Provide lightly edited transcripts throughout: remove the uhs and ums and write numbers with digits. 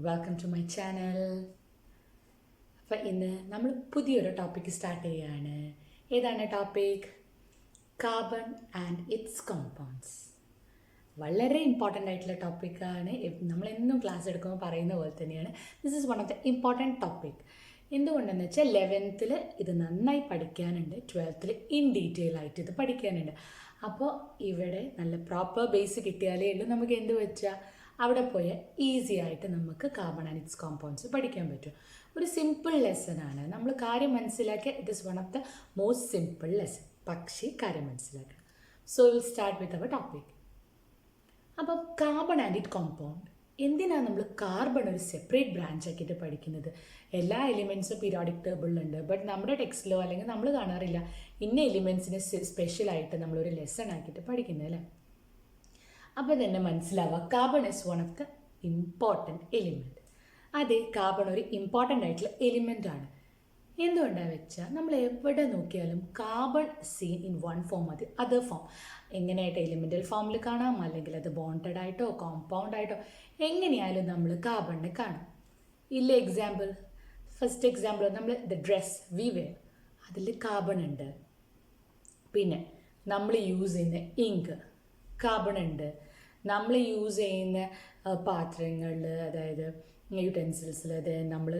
Welcome to my channel. അപ്പോൾ ഇന്ന് നമ്മൾ പുതിയൊരു ടോപ്പിക്ക് സ്റ്റാർട്ട് ചെയ്യുകയാണ്. ഏതാണ് topic? Carbon and it's compounds. വളരെ ഇമ്പോർട്ടൻ്റ് ആയിട്ടുള്ള ടോപ്പിക്കാണ്. നമ്മളെന്നും ക്ലാസ് എടുക്കുമ്പോൾ പറയുന്ന പോലെ തന്നെയാണ്. This is one of the important topic. എന്തുകൊണ്ടെന്ന് വെച്ചാൽ 11th ഇത് നന്നായി പഠിക്കാനുണ്ട്, 12th ഇൻ ഡീറ്റെയിൽ ആയിട്ട് ഇത് പഠിക്കാനുണ്ട്. അപ്പോൾ ഇവിടെ നല്ല പ്രോപ്പർ ബേസ് കിട്ടിയാലേ ഉള്ളൂ നമുക്ക് എന്ത് വെച്ചാൽ അവിടെ പോയാൽ ഈസി ആയിട്ട് നമുക്ക് കാർബൺ ആൻഡ് ഇറ്റ്സ് കോമ്പൗണ്ട്സ് പഠിക്കാൻ പറ്റും. ഒരു സിമ്പിൾ ലെസനാണ്. നമ്മൾ കാര്യം മനസ്സിലാക്കിയ it is one of the most simple lesson. പക്ഷേ കാര്യം മനസ്സിലാക്കണം. So will start with our topic. അപ്പം കാർബൺ ആൻഡ് ഇറ്റ് കോമ്പൗണ്ട്, എന്തിനാണ് നമ്മൾ കാർബൺ ഒരു സെപ്പറേറ്റ് ബ്രാഞ്ച് ആക്കിയിട്ട് പഠിക്കുന്നത്? എല്ലാ എലിമെൻറ്റ്സും പീരിയോഡിക് ടേബിളിലുണ്ട്, ബട്ട് നമ്മുടെ ടെക്സ്റ്റിലോ അല്ലെങ്കിൽ നമ്മൾ കാണാറില്ല ഇന്ന എലിമെൻറ്റ്സിനെ സ്പെഷ്യലായിട്ട് നമ്മളൊരു ലെസൺ ആക്കിയിട്ട് പഠിക്കുന്നത് അല്ലേ. അപ്പോൾ തന്നെ മനസ്സിലാവുക carbon is one of the important element. അതെ, കാർബൺ ഒരു ഇമ്പോർട്ടൻ്റ് ആയിട്ടുള്ള എലിമെൻ്റ് ആണ്. എന്തുകൊണ്ടാണെന്ന് വെച്ചാൽ നമ്മൾ എവിടെ നോക്കിയാലും carbon scene in one form അത് അതർ ഫോം. എങ്ങനെയായിട്ട് എലിമെൻ്റൽ ഫോമിൽ കാണാം, അല്ലെങ്കിൽ അത് ബോണ്ടഡ് ആയിട്ടോ കോമ്പൗണ്ട് ആയിട്ടോ എങ്ങനെയായാലും നമ്മൾ കാർബണിനെ കാണും. ഇല്ല എക്സാമ്പിൾ, ഫസ്റ്റ് എക്സാമ്പിൾ നമ്മൾ ദ ഡ്രസ് വി വെയർ, അതിൽ കാർബൺ ഉണ്ട്. പിന്നെ നമ്മൾ യൂസ് ചെയ്യുന്ന ഇങ്ക് കാർബൺ ഉണ്ട്. നമ്മൾ യൂസ് ചെയ്യുന്ന പാത്രങ്ങളിൽ, അതായത് യൂട്ടൻസിൽസിൽ, അതായത് നമ്മൾ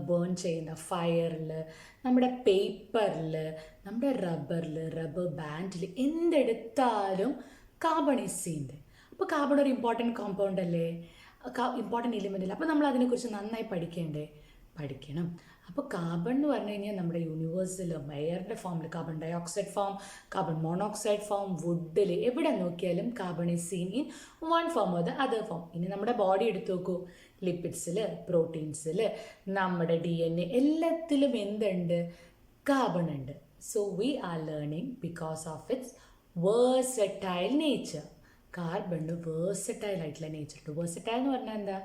ബേൺ ചെയ്യുന്ന ഫയറിൽ, നമ്മുടെ പേപ്പറിൽ, നമ്മുടെ റബ്ബർ ബാൻഡിൽ എന്തെടുത്താലും കാർബൺ ഈസ് സീൻഡ്. അപ്പോൾ കാർബൺ ഒരു ഇമ്പോർട്ടൻറ്റ് കോമ്പൗണ്ട് അല്ലേ, ഇമ്പോർട്ടൻറ്റ് എലിമെൻ്റ് അല്ലേ. അപ്പോൾ നമ്മൾ അതിനെക്കുറിച്ച് നന്നായി പഠിക്കണം. അപ്പോൾ കാർബൺ എന്ന് പറഞ്ഞു കഴിഞ്ഞാൽ നമ്മുടെ യൂണിവേഴ്സിൽ എയറിൻ്റെ ഫോമിൽ carbon dioxide form, carbon monoxide form, വുഡിൽ എവിടെ നോക്കിയാലും carbon is seen in one form or the other form. ഇനി നമ്മുടെ ബോഡി എടുത്തു നോക്കൂ, ലിപ്പിഡ്സിൽ, പ്രോട്ടീൻസിൽ, നമ്മുടെ DNA എല്ലാത്തിലും എന്തുണ്ട്? കാർബൺ ഉണ്ട്. So we are learning because of its versatile nature. കാർബണിന് വേഴ്സറ്റൈൽ ആയിട്ടുള്ള നേച്ചർ ഉണ്ട്. വേഴ്സറ്റൈൽ എന്ന് പറഞ്ഞാൽ എന്താ?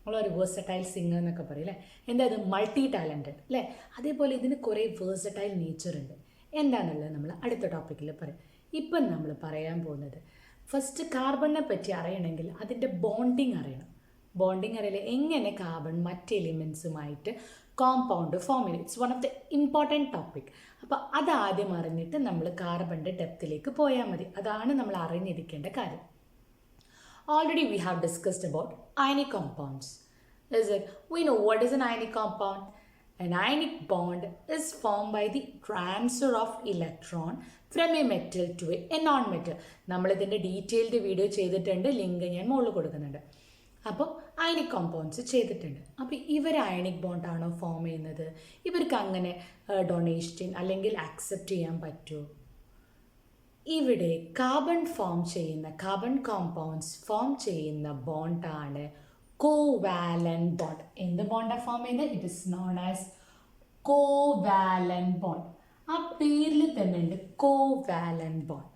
നമ്മളൊരു വേഴ്സറ്റൈൽ സിംഗർ എന്നൊക്കെ പറയും അല്ലേ. എന്താ അത്? മൾട്ടി ടാലൻറ്റഡ് അല്ലേ. അതേപോലെ ഇതിന് കുറേ വേഴ്സറ്റൈൽ നേച്ചർ ഉണ്ട്. എന്താണെന്നുള്ളത് നമ്മൾ അടുത്ത ടോപ്പിക്കിൽ പറയും. ഇപ്പം നമ്മൾ പറയാൻ പോകുന്നത് ഫസ്റ്റ് കാർബണിനെ പറ്റി അറിയണമെങ്കിൽ അതിൻ്റെ ബോണ്ടിങ് അറിയണം. ബോണ്ടിങ് അറിയില്ല, എങ്ങനെ കാർബൺ മറ്റ് എലിമെൻസുമായിട്ട് കോമ്പൗണ്ട് ഫോം ചെയ്യും. It's one of the important topic. അപ്പോൾ അതാദ്യം അറിഞ്ഞിട്ട് നമ്മൾ കാർബണിൻ്റെ ഡെപ്തിലേക്ക് പോയാൽ മതി. അതാണ് നമ്മൾ അറിഞ്ഞിരിക്കേണ്ട കാര്യം. Already we have discussed about ionic compounds. Is it? We know what is an ionic compound. An ionic bond is formed by the transfer of electron from a metal to a non-metal. നമ്മൾ ഇതിൻ്റെ detailed video ചെയ്തിട്ടുണ്ട്, link ഞാൻ മുകളിൽ കൊടുക്കുന്നുണ്ട്. അപ്പോൾ ionic compounds ചെയ്തിട്ടുണ്ട്. അപ്പോൾ ഇവർ അയണിക് ബോണ്ടാണോ ഫോം ചെയ്യുന്നത്? ഇവർക്ക് അങ്ങനെ ഡൊണേഷൻ അല്ലെങ്കിൽ ആക്സെപ്റ്റ് ചെയ്യാൻ പറ്റുമോ? ഇവിടെ കാർബൺ കോമ്പൗണ്ട്സ് ഫോം ചെയ്യുന്ന ബോണ്ടാണ് കോവാലന്റ് ബോണ്ട്. എന്ത് ബോണ്ടാണ് ഫോം ചെയ്യുന്നത്? It is known as covalent bond. ആ പേരിൽ തന്നെ ഉണ്ട് കോവാലന്റ് ബോണ്ട്.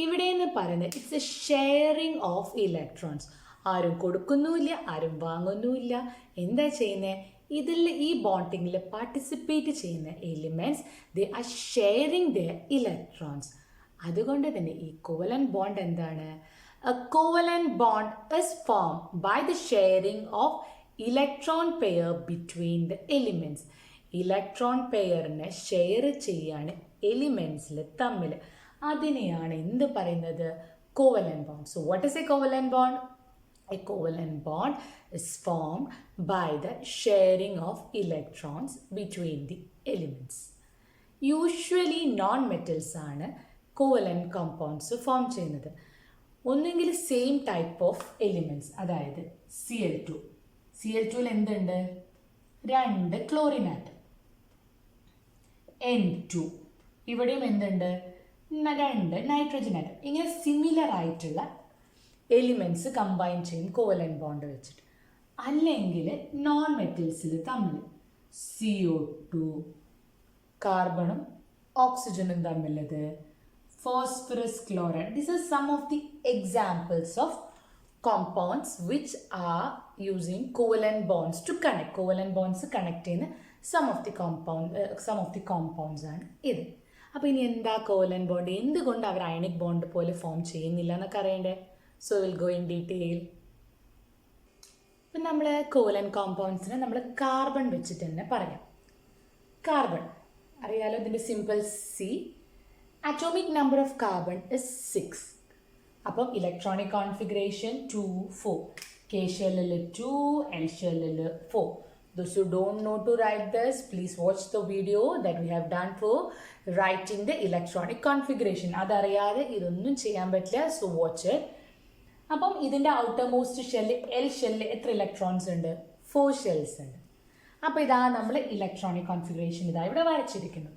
ഇവിടെ എന്ന് പറയുന്നത് it's a sharing of electrons. ആരും കൊടുക്കുന്നുമില്ല, ആരും വാങ്ങുന്നുമില്ല. എന്താ ചെയ്യുന്നത്? ഇതിൽ ഈ ബോണ്ടിങ്ങിൽ പാർട്ടിസിപ്പേറ്റ് ചെയ്യുന്ന elements they are sharing their electrons. അതുകൊണ്ട് തന്നെ ഈ കോവലന്റ് ബോണ്ട് എന്താണ്? A covalent bond is form by the sharing of electron pair between the elements. Electron പെയറിനെ ഷെയർ ചെയ്യാണ് എലിമെൻറ്റ്സിൽ തമ്മിൽ. അതിനെയാണ് എന്ത് പറയുന്നത്? Covalent bond. So what is A covalent bond? A covalent bond is formed by the sharing of electrons between the elements. Usually non-metals ആണ് covalent compounds form ചെയ്യുന്നത്. ഒന്നെങ്കിൽ സെയിം ടൈപ്പ് ഓഫ് എലിമെൻറ്റ്സ്, അതായത് Cl2 എന്തുണ്ട്? 2 chlorine atom. N2 ഇവിടെയും എന്തുണ്ട്? 2 nitrogen atom. ഇങ്ങനെ similar ആയിട്ടുള്ള elements combine ചെയ്യും കോവലന്റ് ബോണ്ട് വെച്ചിട്ട്. അല്ലെങ്കിൽ നോൺ മെറ്റൽസിൽ തമ്മിൽ CO2 കാർബണും ഓക്സിജനും തമ്മിലത്, phosphorus chloride. These are some of the examples of compounds which are using covalent bonds to connect. Covalent bonds connect in some of the compounds ആണ് ഇത്. അപ്പോൾ ഇനി എന്താ കോവലന്റ് ബോണ്ട്? എന്തുകൊണ്ട് അവർ അയണിക് ബോണ്ട് പോലെ form ചെയ്യുന്നില്ല എന്നൊക്കെ അറിയണ്ടേ? So we'll go in detail. ഇപ്പം നമ്മൾ കോവലന്റ് കോമ്പൗണ്ട്സിനെ നമ്മൾ കാർബൺ വെച്ചിട്ട് തന്നെ പറയാം. കാർബൺ അറിയാലോ, ഇതിൻ്റെ simple C. Atomic number of carbon is 6. അപ്പം ഇലക്ട്രോണിക് കോൺഫിഗറേഷൻ 2, 4. K ഷെല്ലിൽ 2, L ഷെല്ലിൽ 4. Those who don't know to write this, please watch the video that we have done for writing the electronic configuration. അതറിയാതെ ഇതൊന്നും ചെയ്യാൻ പറ്റില്ല, so watch it. അപ്പം ഇതിൻ്റെ outer most shell L ഷെല്ലിൽ എത്ര electrons ഉണ്ട്? 4 ഷെൽസ് ഉണ്ട്. അപ്പോൾ ഇതാ നമ്മൾ ഇലക്ട്രോണിക് കോൺഫിഗറേഷൻ ഇതാ ഇവിടെ വരച്ചിരിക്കുന്നു.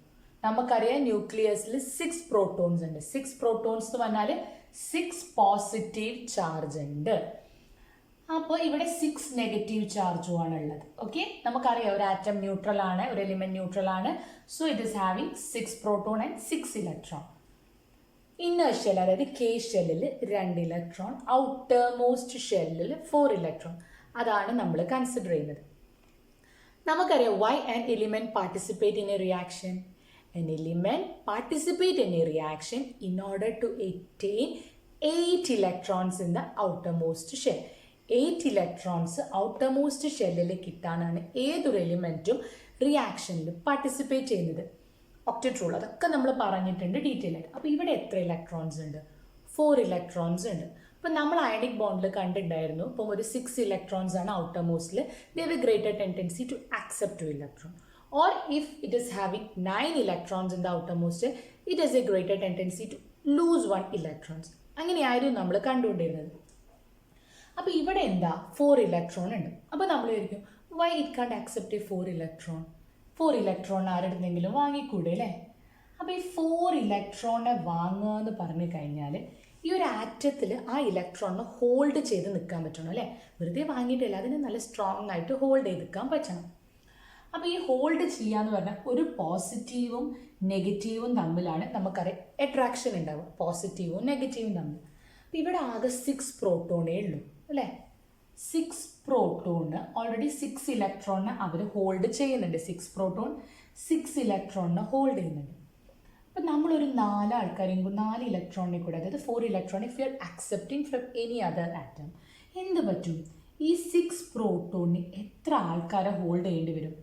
നമുക്കറിയാം ന്യൂക്ലിയസിൽ 6 പ്രോട്ടോൺസ് ഉണ്ട്. 6 പ്രോട്ടോൺസ് എന്ന് പറഞ്ഞാൽ 6 പോസിറ്റീവ് ചാർജ് ഉണ്ട്. അപ്പോൾ ഇവിടെ 6 നെഗറ്റീവ് ചാർജും ആണ് ഉള്ളത്. ഓക്കെ, നമുക്കറിയാം ഒരു ആറ്റം ന്യൂട്രൽ ആണ്, ഒരു എലിമെന്റ് ന്യൂട്രൽ ആണ്. So it is having 6 proton and 6 electron. Inner shell അതായത് K ഷെല്ലിൽ 2 ഇലക്ട്രോൺ, ഔട്ടർ മോസ്റ്റ് ഷെല്ലിൽ 4 ഇലക്ട്രോൺ. അതാണ് നമ്മൾ കൺസിഡർ ചെയ്യുന്നത്. നമുക്കറിയാം why an element participate in a reaction. An element participate in a reaction in order to attain 8 electrons in the outermost shell. 8 electrons outermost ഷെല്ലിൽ കിട്ടാനാണ് ഏതൊരു എലിമെൻറ്റും റിയാക്ഷനിൽ പാർട്ടിസിപ്പേറ്റ് ചെയ്യുന്നത്. ഒക്ടറ്റ് റൂൾ അതൊക്കെ നമ്മൾ പറഞ്ഞിട്ടുണ്ട് ഡീറ്റെയിൽ ആയിട്ട്. അപ്പോൾ ഇവിടെ എത്ര ഇലക്ട്രോൺസ് ഉണ്ട്? 4 ഇലക്ട്രോൺസ് ഉണ്ട്. അപ്പം നമ്മൾ അയണിക് ബോണ്ടിൽ കണ്ടിട്ടുണ്ടായിരുന്നു, ഇപ്പം ഒരു 6 ഇലക്ട്രോൺസ് ആണ് ഔട്ടർമോസ്റ്റിൽ. They have a greater tendency to accept 2 electron. Or if it is having 9 electrons in the outermost shell, it has a greater tendency to lose 1 electrons. അങ്ങനെയായിരുന്നു നമ്മൾ കണ്ടുകൊണ്ടിരുന്നത്. അപ്പോൾ ഇവിടെ എന്താ 4 ഇലക്ട്രോൺ ഉണ്ട്. അപ്പോൾ നമ്മൾ വിചാരിക്കും why it can't accept a 4 electron? 4 electron ആരുടെന്നെങ്കിലും വാങ്ങിക്കൂടെ അല്ലേ? അപ്പോൾ ഈ 4 ഇലക്ട്രോണെ വാങ്ങുക എന്ന് പറഞ്ഞു കഴിഞ്ഞാൽ ഈ ഒരു ആറ്റത്തിൽ ആ ഇലക്ട്രോണിനെ ഹോൾഡ് ചെയ്ത് നിൽക്കാൻ പറ്റണം അല്ലേ? വെറുതെ വാങ്ങിയിട്ടില്ല, അതിനെ നല്ല സ്ട്രോങ് ആയിട്ട് ഹോൾഡ് ചെയ്ത് നിൽക്കാൻ പറ്റണം. അപ്പോൾ ഈ ഹോൾഡ് ചെയ്യാന്ന് പറഞ്ഞാൽ ഒരു പോസിറ്റീവും നെഗറ്റീവും തമ്മിലാണ് നമുക്കറിയാം അട്രാക്ഷൻ ഉണ്ടാവും, പോസിറ്റീവും നെഗറ്റീവും തമ്മിൽ. അപ്പോൾ ഇവിടെ ആകെ 6 പ്രോട്ടോണേ ഉള്ളൂ അല്ലേ? 6 പ്രോട്ടോണ് ഓൾറെഡി 6 ഇലക്ട്രോണിനെ അവർ ഹോൾഡ് ചെയ്യുന്നുണ്ട്. 6 പ്രോട്ടോൺ 6 ഇലക്ട്രോണിനെ ഹോൾഡ് ചെയ്യുന്നുണ്ട്. അപ്പം നമ്മളൊരു 4 ആൾക്കാരെയും 4 ഇലക്ട്രോണിനെ കൂടെ, അതായത് 4 electron if you are accepting from any other atom, എന്ത് പറ്റും? ഈ 6 പ്രോട്ടോണിന് എത്ര ആൾക്കാരെ ഹോൾഡ് ചെയ്യേണ്ടി വരും?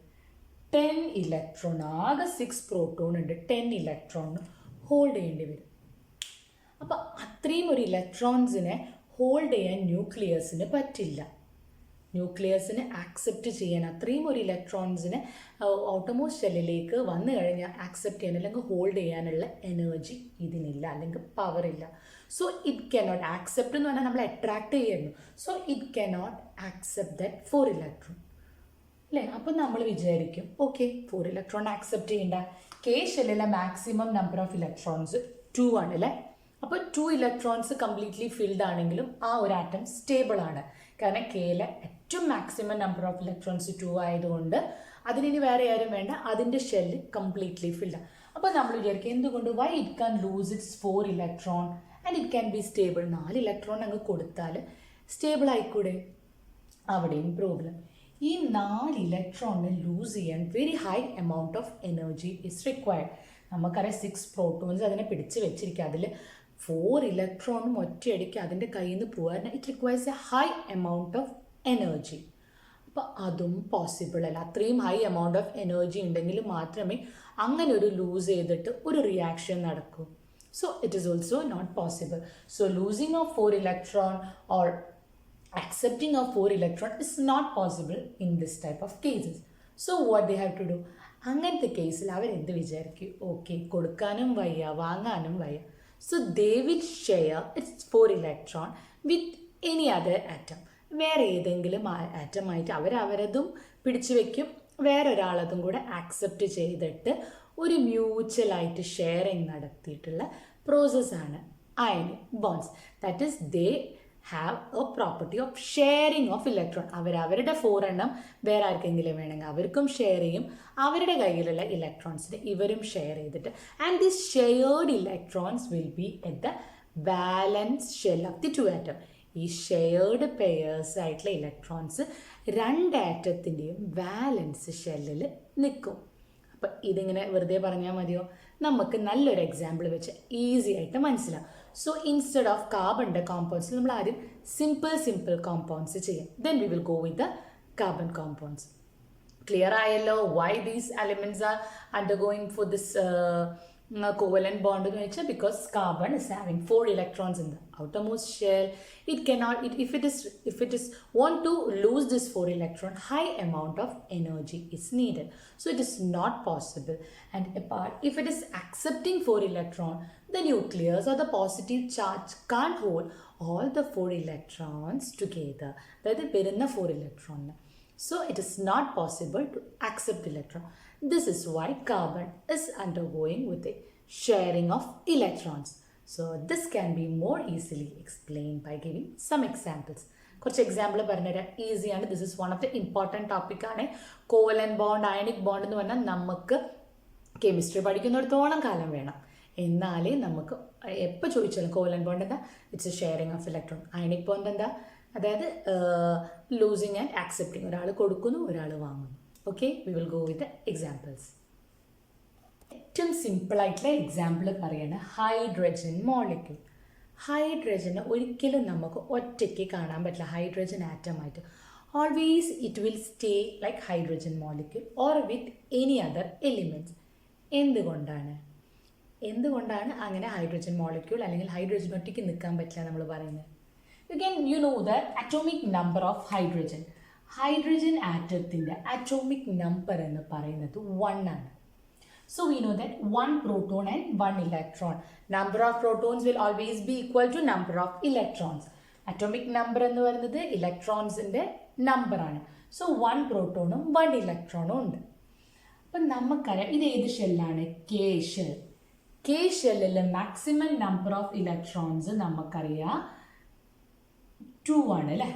10 ഇലക്ട്രോൺ. ആകെ 6 പ്രോട്ടോൺ ഉണ്ട്, 10 ഇലക്ട്രോൺ ഹോൾഡ് ചെയ്യേണ്ടി വരും. അപ്പോൾ അത്രയും ഒരു ഇലക്ട്രോൺസിനെ ഹോൾഡ് ചെയ്യാൻ ന്യൂക്ലിയസിന് പറ്റില്ല. ന്യൂക്ലിയസിന് ആക്സെപ്റ്റ് ചെയ്യാൻ അത്രയും ഒരു ഇലക്ട്രോൺസിനെ ഓട്ടോമോസ്റ്റ് ഷെല്ലിലേക്ക് വന്നു കഴിഞ്ഞാൽ ആക്സെപ്റ്റ് ചെയ്യാൻ അല്ലെങ്കിൽ ഹോൾഡ് ചെയ്യാനുള്ള എനർജി ഇതിനില്ല, അല്ലെങ്കിൽ പവർ ഇല്ല. സോ ഇറ്റ് കനോട്ട് ആക്സെപ്റ്റ് എന്ന് പറഞ്ഞാൽ നമ്മൾ അട്രാക്ട് ചെയ്യുന്നു. So it cannot accept that 4 electron അല്ലേ? അപ്പം നമ്മൾ വിചാരിക്കും ഓക്കെ 4 ഇലക്ട്രോൺ ആക്സെപ്റ്റ് ചെയ്യേണ്ട. K ഷെല്ലിലെ മാക്സിമം നമ്പർ ഓഫ് ഇലക്ട്രോൺസ് 2 ആണ് അല്ലേ? അപ്പോൾ 2 ഇലക്ട്രോൺസ് കംപ്ലീറ്റ്ലി ഫിൽഡ് ആണെങ്കിലും ആ ഒരു ആറ്റം സ്റ്റേബിൾ ആണ്. കാരണം Kയിലെ ഏറ്റവും മാക്സിമം നമ്പർ ഓഫ് ഇലക്ട്രോൺസ് 2 ആയതുകൊണ്ട് അതിനി വേറെ ആരും വേണ്ട, അതിൻ്റെ ഷെല്ല് കംപ്ലീറ്റ്ലി ഫിൽഡ്. അപ്പോൾ നമ്മൾ വിചാരിക്കും എന്തുകൊണ്ട് why it can loose it's 4 electron and it can be stable. 4 electron അങ്ങ് കൊടുത്താൽ സ്റ്റേബിൾ ആയിക്കൂടെ? അവിടെയും പ്രോബ്ലം. ഈ 4 ഇലക്ട്രോണിനെ ലൂസ് ചെയ്യാൻ very high amount of energy is required. നമുക്കറിയാം 6 പ്രോട്ടോൺസ് അതിനെ പിടിച്ച് വെച്ചിരിക്കുക, അതിൽ 4 ഇലക്ട്രോണും ഒറ്റയടിക്ക് അതിൻ്റെ കയ്യിൽ നിന്ന് പോകാൻ it requires A high amount of energy. അപ്പോൾ അതും പോസിബിൾ അല്ല. അത്രയും ഹൈ എമൗണ്ട് ഓഫ് എനർജി ഉണ്ടെങ്കിൽ മാത്രമേ അങ്ങനെ ഒരു ലൂസ് ചെയ്തിട്ട് ഒരു റിയാക്ഷൻ നടക്കൂ. So it is also not possible. So losing of 4 electron or accepting of 4 electron is not possible in this type of cases. So what they have to do? അങ്ങനത്തെ കേസിൽ അവരെന്ത് വിചാരിക്കും? ഓക്കെ കൊടുക്കാനും വയ്യ വാങ്ങാനും വയ്യ. So they will share it's 4 electron with any other atom. വേറെ ഏതെങ്കിലും ആറ്റമായിട്ട് അവരവരതും പിടിച്ചു വയ്ക്കും, വേറൊരാളതും കൂടെ ആക്സെപ്റ്റ് ചെയ്തിട്ട് ഒരു മ്യൂച്വലായിട്ട് ഷെയറിങ് നടത്തിയിട്ടുള്ള പ്രോസസ്സാണ് ionic bonds. That is they have a property of sharing of electron. അവരവരുടെ 4 എണ്ണം വേറെ ആർക്കെങ്കിലും വേണമെങ്കിൽ അവർക്കും ഷെയർ ചെയ്യും, അവരുടെ കയ്യിലുള്ള ഇലക്ട്രോൺസിന് ഇവരും ഷെയർ ചെയ്തിട്ട്. And this shared electrons will be at the balance shell of the 2 atom. ഈ ഷെയർഡ് പെയേഴ്സ് ആയിട്ടുള്ള ഇലക്ട്രോൺസ് 2 ആറ്റത്തിൻ്റെയും ബാലൻസ് ഷെല്ലിൽ നിൽക്കും. അപ്പം ഇതിങ്ങനെ വെറുതെ പറഞ്ഞാൽ മതിയോ? നമുക്ക് നല്ലൊരു എക്സാമ്പിൾ വെച്ച് ഈസി ആയിട്ട് മനസ്സിലാവും. So instead of carbon compounds, we will simple compounds. Then we will go with the carbon compounds. Clear ayallo why these elements are undergoing for this covalent bond എന്ന് വെച്ചാൽ because carbon is having 4 electrons in the outermost shell. It cannot, if it is want to lose this 4 electron, high amount of energy is needed. So it is not possible. And apart, if it is accepting 4 electron, the nucleus or the positive charge can't hold all the 4 electrons together. That is വരുന്ന 4 electron. So it is not possible to accept electron. This is why carbon is undergoing with the sharing of electrons. So this can be more easily explained by giving some examples. കുറച്ച് example പറഞ്ഞുതരാം, ഈസിയാണ്. This is one of the important ടോപ്പിക്കാണ്. Covalent bond, ionic bond എന്ന് പറഞ്ഞാൽ നമുക്ക് chemistry പഠിക്കുന്നിടത്തോളം കാലം വേണം, എന്നാലേ നമുക്ക് എപ്പോൾ ചോദിച്ചാലും കോവലന്റ് ബോണ്ട് എന്താ, it's a sharing of electron. Ionic bond എന്താ, അതായത് ലൂസിങ് ആൻഡ് ആക്സെപ്റ്റിങ്, ഒരാൾ കൊടുക്കുന്നു ഒരാൾ വാങ്ങുന്നു. Okay, we will go with examples. ഏറ്റവും സിമ്പിളായിട്ടുള്ള എക്സാമ്പിൾ പറയുകയാണ് ഹൈഡ്രജൻ മോളിക്യൂൾ. ഹൈഡ്രജന് ഒരിക്കലും നമുക്ക് ഒറ്റയ്ക്ക് കാണാൻ പറ്റില്ല, ഹൈഡ്രജൻ ആറ്റമായിട്ട്. Always it will stay like hydrogen molecule or with any other elements. എന്തുകൊണ്ടാണ് അങ്ങനെ ഹൈഡ്രജൻ മോളിക്യൂൾ അല്ലെങ്കിൽ ഹൈഡ്രജൻ ഒറ്റയ്ക്ക് നിൽക്കാൻ പറ്റില്ല നമ്മൾ പറയുന്നത്? Again, you know the atomic number of hydrogen. Hydrogen atomത്തിന്റെ atomic number എന്ന് പറയുന്നത് 1 ആണ്. So we know that 1 proton and 1 electron. Number of protons will always be equal to number of electrons. Atomic number എന്ന് പറയുന്നത് ഇലക്ട്രോൺസിന്റെ number ആണ്. So 1 പ്രോട്ടോണും 1 ഇലക്ട്രോണും ഉണ്ട്. അപ്പം നമുക്കറിയാം ഇത് ഏത് ഷെല്ലാണ്? K shell. കെ ഷെല്ലിൽ മാക്സിമം നമ്പർ ഓഫ് ഇലക്ട്രോൺസ് നമുക്കറിയാം 2 ആണ് അല്ലേ.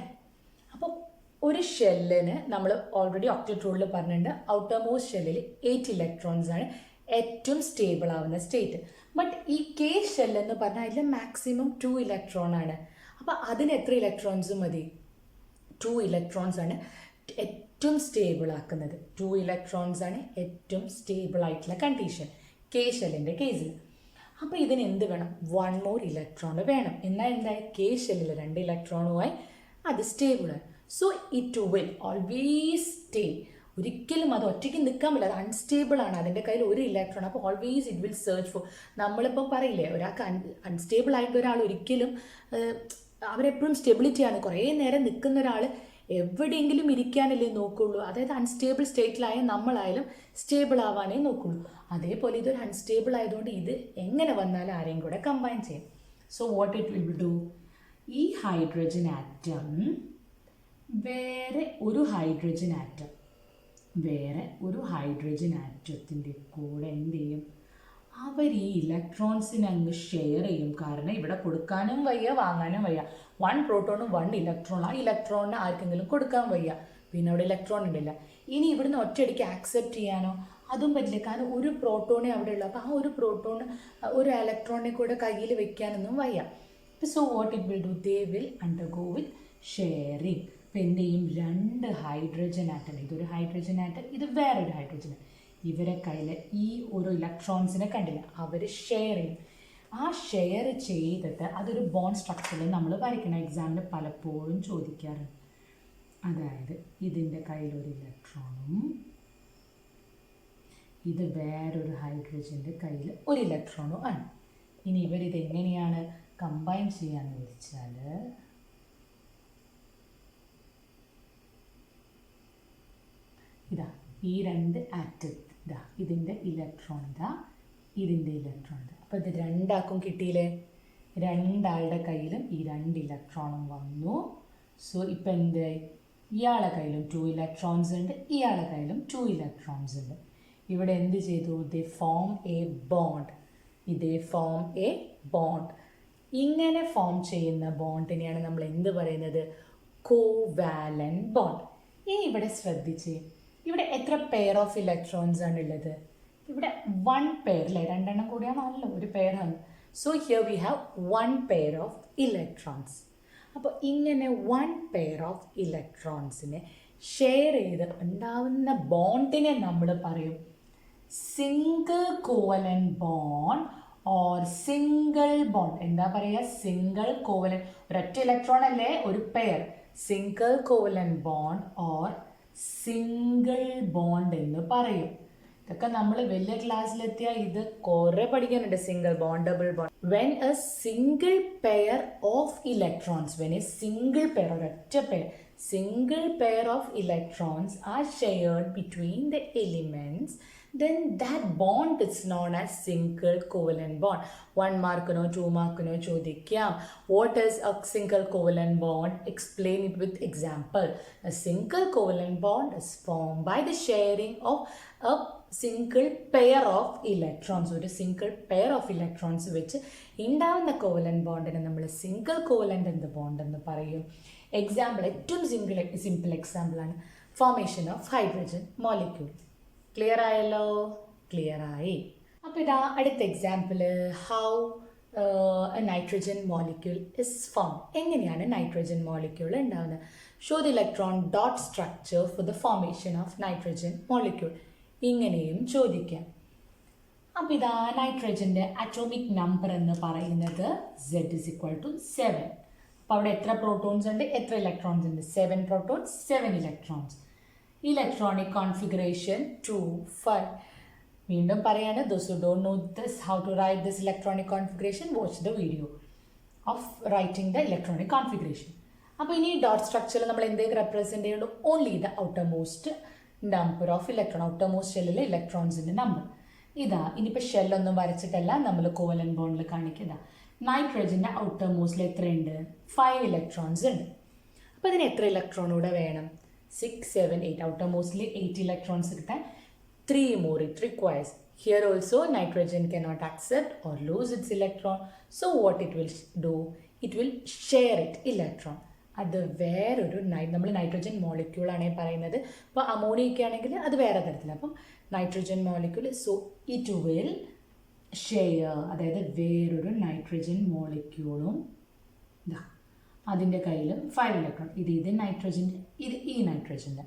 അപ്പോൾ ഒരു ഷെല്ലിന് നമ്മൾ ഓൾറെഡി ഒക്ടറ്റ് റൂളിൽ പറഞ്ഞിട്ടുണ്ട്, ഔട്ടർ മോസ്റ്റ് ഷെല്ലിൽ 8 ഇലക്ട്രോൺസ് ആണ് ഏറ്റവും സ്റ്റേബിൾ ആവുന്ന സ്റ്റേറ്റ്. ബട്ട് ഈ കെ ഷെല്ലെന്ന് പറഞ്ഞാൽ അതിൽ മാക്സിമം 2 ഇലക്ട്രോൺ ആണ്. അപ്പോൾ അതിന് എത്ര ഇലക്ട്രോൺസ് മതി? 2 ഇലക്ട്രോൺസ് ആണ് ഏറ്റവും സ്റ്റേബിൾ ആക്കുന്നത്. 2 ഇലക്ട്രോൺസ് ആണ് ഏറ്റവും സ്റ്റേബിൾ ആയിട്ടുള്ള കണ്ടീഷൻ കെ ഷെല്ലിൻ്റെ കേസിൽ. അപ്പോൾ ഇതിന് എന്ത് വേണം? 1 more ഇലക്ട്രോൺ വേണം. എന്നാൽ എന്തായി? കെ ഷെല്ലിൽ 2 ഇലക്ട്രോണുമായി അത് സ്റ്റേബിളാണ്. So it will always stay. ഒരിക്കലും അത് ഒറ്റയ്ക്ക് നിൽക്കാൻ പറ്റില്ല, അത് അൺസ്റ്റേബിൾ ആണ്. അതിൻ്റെ കയ്യിൽ 1 ഇലക്ട്രോൺ. അപ്പോൾ always it will search for. നമ്മളിപ്പോൾ പറയില്ലേ, ഒരാൾക്ക് അൺസ്റ്റേബിൾ ആയിട്ട് ഒരാൾ ഒരിക്കലും അവരെപ്പോഴും സ്റ്റെബിലിറ്റിയാണ്. കുറേ നേരം നിൽക്കുന്ന ഒരാൾ എവിടെയെങ്കിലും ഇരിക്കാനല്ലേ നോക്കുള്ളൂ. അതായത് അൺസ്റ്റേബിൾ സ്റ്റേറ്റിലായ നമ്മളായാലും സ്റ്റേബിൾ ആവാനേ നോക്കുള്ളൂ. അതേപോലെ ഇതൊരു അൺസ്റ്റേബിൾ ആയതുകൊണ്ട് ഇത് എങ്ങനെ വന്നാലും ആരെയും കൂടെ കമ്പൈൻ ചെയ്യും. So what it will do, ഈ ഹൈഡ്രജൻ ആറ്റം വേറെ ഒരു ഹൈഡ്രജൻ ആറ്റത്തിൻ്റെ കൂടെ എന്ത് ചെയ്യും? അവർ ഈ ഇലക്ട്രോൺസിനെ അങ്ങ് ഷെയർ ചെയ്യും. കാരണം ഇവിടെ കൊടുക്കാനും വയ്യ വാങ്ങാനും വയ്യ. 1 പ്രോട്ടോണും 1 ഇലക്ട്രോൺ. ആ ഇലക്ട്രോണിന് ആർക്കെങ്കിലും കൊടുക്കാൻ വയ്യ, പിന്നെ അവിടെ ഇലക്ട്രോൺ ഉണ്ടല്ല. ഇനി ഇവിടുന്ന് ഒറ്റയടിക്ക് ആക്സെപ്റ്റ് ചെയ്യാനോ അതും പറ്റില്ല, കാരണം ഒരു പ്രോട്ടോണേ അവിടെ ഉള്ളൂ. അപ്പോൾ ആ ഒരു പ്രോട്ടോൺ ഒരു ഇലക്ട്രോണിനെ കൂടെ കയ്യിൽ വെക്കാനൊന്നും വയ്യ. So what it will do, they will undergo with sharing. അപ്പോൾ എന്ത് ചെയ്യും? 2 ഹൈഡ്രജൻ ആറ്റം, ഇതൊരു ഹൈഡ്രജൻ ആറ്റം, ഇത് വേറൊരു ഹൈഡ്രജൻ. ഇവരെ കയ്യിൽ ഈ ഒരു ഇലക്ട്രോൺസിനെ കണ്ടില്ല, അവർ ഷെയർ ചെയ്യും. ആ ഷെയർ ചെയ്തിട്ട് അതൊരു ബോണ്ട് സ്ട്രക്ചറിൽ നമ്മൾ വരയ്ക്കണം. എക്സാമിന് പലപ്പോഴും ചോദിക്കാറുണ്ട്. അതായത് ഇതിൻ്റെ കയ്യിലൊരു ഇലക്ട്രോണും ഇത് വേറൊരു ഹൈഡ്രജൻ്റെ കയ്യിൽ 1 ഇലക്ട്രോണും ആണ്. ഇനി ഇവരിതെങ്ങനെയാണ് കമ്പൈൻ ചെയ്യാന്ന് വെച്ചാൽ, ഇതാ ഈ 2 ആറ്റം, ഇതാ ഇതിൻ്റെ ഇലക്ട്രോൺ, ഇതിൻ്റെ ഇലക്ട്രോൺ. അപ്പോൾ ഇത് 2 ആക്കും കിട്ടിയില്ലേ? 2 ആളുടെ കയ്യിലും ഈ 2 ഇലക്ട്രോണും വന്നു. സോ ഇപ്പം എന്തായി? ഇയാളുടെ കയ്യിലും 2 ഇലക്ട്രോൺസ് ഉണ്ട്, ഇയാളുടെ കയ്യിലും 2 ഇലക്ട്രോൺസ് ഉണ്ട്. ഇവിടെ എന്ത് ചെയ്തു? ദേ ഫോം എ ബോണ്ട്. ഇങ്ങനെ ഫോം ചെയ്യുന്ന ബോണ്ടിനെയാണ് നമ്മൾ എന്ത് പറയുന്നത്? Covalent bond. ഇനി ഇവിടെ ശ്രദ്ധിച്ച്, ഇവിടെ എത്ര പെയർ ഓഫ് ഇലക്ട്രോൺസ് ആണ് ഉള്ളത്? ഇവിടെ 1 പെയർ അല്ലേ, 2 എണ്ണം കൂടിയാണല്ലോ, ഒരു പെയറാണ്. So here we have 1 pair of electrons. അപ്പോൾ ഇങ്ങനെ 1 പെയർ ഓഫ് ഇലക്ട്രോൺസിനെ ഷെയർ ചെയ്ത് ഉണ്ടാവുന്ന ബോണ്ടിനെ നമ്മൾ പറയും single covalent bond or single bond. എന്താ പറയുക? സിംഗിൾ കോവലന്റ്, ഒരൊറ്റ ഇലക്ട്രോൺ അല്ലേ, ഒരു pair. Single covalent bond or single bond എന്ന് പറയും. ഇതൊക്കെ നമ്മൾ വലിയ ക്ലാസ്സിലെത്തിയാൽ ഇത് കുറെ പഠിക്കാനുണ്ട്. Single bond, double bond. When A single pair of electrons, when A single pair, ഒരൊറ്റ pair, single pair of electrons are shared between the elements, then that bond is known as single covalent bond. 1 mark no 2 mark no ചോദിക്കാം. What is a single covalent bond? Explain it with example. A single covalent bond is formed by the sharing of a single pair of electrons. ഒരു single pair of electrons വെച്ച് ഉണ്ടാവുന്ന covalent ബോണ്ടിനെ നമ്മൾ single covalent എന്ത് bond എന്ന് പറയും. Example, ഏറ്റവും simple example ആണ് formation of hydrogen molecule. Clear ആയല്ലോ? ക്ലിയർ ആയി. അപ്പോൾ ഇതാ അടുത്ത example, how A nitrogen molecule is form. എങ്ങനെയാണ് നൈട്രജൻ മോളിക്യൂൾ ഉണ്ടാവുന്നത്? Show the electron dot structure for the formation of nitrogen molecule. ഇങ്ങനെയും ചോദിക്കാം. അപ്പോൾ ഇതാ നൈട്രജൻ്റെ അറ്റോമിക് നമ്പർ എന്ന് പറയുന്നത് Z = 7. അപ്പോൾ അവിടെ എത്ര പ്രോട്ടോൺസ് ഉണ്ട്, എത്ര ഇലക്ട്രോൺസ് ഉണ്ട്? 7 പ്രോട്ടോൺസ്, 7 ഇലക്ട്രോൺസ്. Electronic configuration 2, 5. വീണ്ടും പറയാണ്, those who don't know this, how to write this electronic configuration, watch the video of writing the electronic configuration. അപ്പോൾ ഇനി ഡോട്ട് സ്ട്രക്ചറിൽ നമ്മൾ എന്തൊക്കെ റെപ്രസെൻറ്റ് ചെയ്യുന്നുണ്ട്? Only the outermost number of electron, outermost ഷെല്ലിലെ ഇലക്ട്രോൺസിൻ്റെ നമ്പർ. ഇതാ ഇനിയിപ്പോൾ ഷെല്ലൊന്നും വരച്ചിട്ടല്ല നമ്മൾ കോവലന്റ് ബോണ്ടിൽ കാണിക്കുക. നൈട്രജൻ്റെ ഔട്ടർമോസ്റ്റിൽ എത്രയുണ്ട്? 5 ഇലക്ട്രോൺസ് ഉണ്ട്. അപ്പോൾ ഇതിന് എത്ര ഇലക്ട്രോൺ കൂടെ വേണം? 6, 7, 8. ഔട്ടർമോസ്റ്റിൽ 8 ഇലക്ട്രോൺസ് കിട്ടാൻ 3 more it requires. Here also nitrogen cannot accept or lose its electron. So what it will do? It will share it electron. അത് വേറൊരു നമ്മൾ നൈട്രജൻ മോളിക്യൂൾ ആണേ പറയുന്നത്. അപ്പോൾ അമോണിയൊക്കെ ആണെങ്കിൽ അത് വേറെ തരത്തിൽ. അപ്പം nitrogen molecule, so it will share, അതായത് വേറൊരു നൈട്രജൻ മോളിക്യൂളും ഇതാ അതിൻ്റെ കയ്യിലും 5 ഇലക്ട്രോൺ. ഇത് നൈട്രജൻ്റെ, ഇത് ഈ നൈട്രജൻ്റെ.